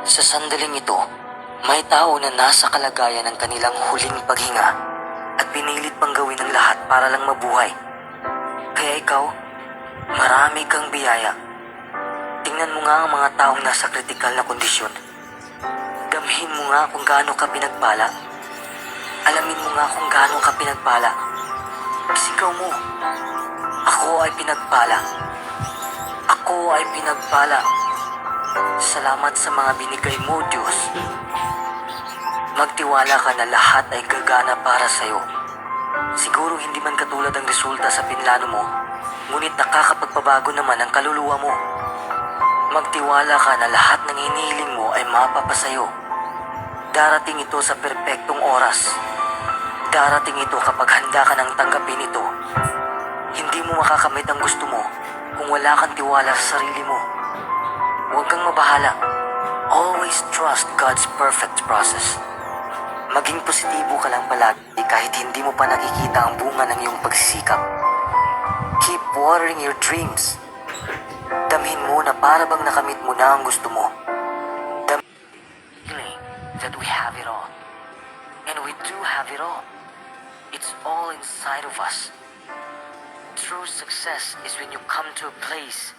Sa sandaling ito, may tao na nasa kalagayan ng kanilang huling paghinga at pinilit pang gawin ang lahat para lang mabuhay. Kaya ikaw, marami kang biyaya. Tingnan mo nga ang mga taong nasa kritikal na kondisyon. Damhin mo nga kung gaano ka pinagpala. Alamin mo nga kung gaano ka pinagpala. Sigaw mo, ako ay pinagpala. Ako ay pinagpala. Salamat sa mga binigay mo, Diyos. Magtiwala ka na lahat ay gagana para sa'yo. Siguro hindi man katulad ang resulta sa pinlano mo, ngunit nakakapagpabago naman ang kaluluwa mo. Magtiwala ka na lahat ng hinihiling mo ay mapapasayo. Darating ito sa perpektong oras. Darating ito kapag handa ka nang tanggapin ito. Hindi mo makakamit ang gusto mo kung wala kang tiwala sa sarili mo. Huwag kang mabahala. Always trust God's perfect process. Maging positibo ka lang palagi kahit hindi mo pa nakikita ang bunga ng iyong pagsisikap. Keep watering your dreams. Damhin mo na para bang nakamit mo na ang gusto mo. Feeling that we have it all. And we do have it all. It's all inside of us. True success is when you come to a place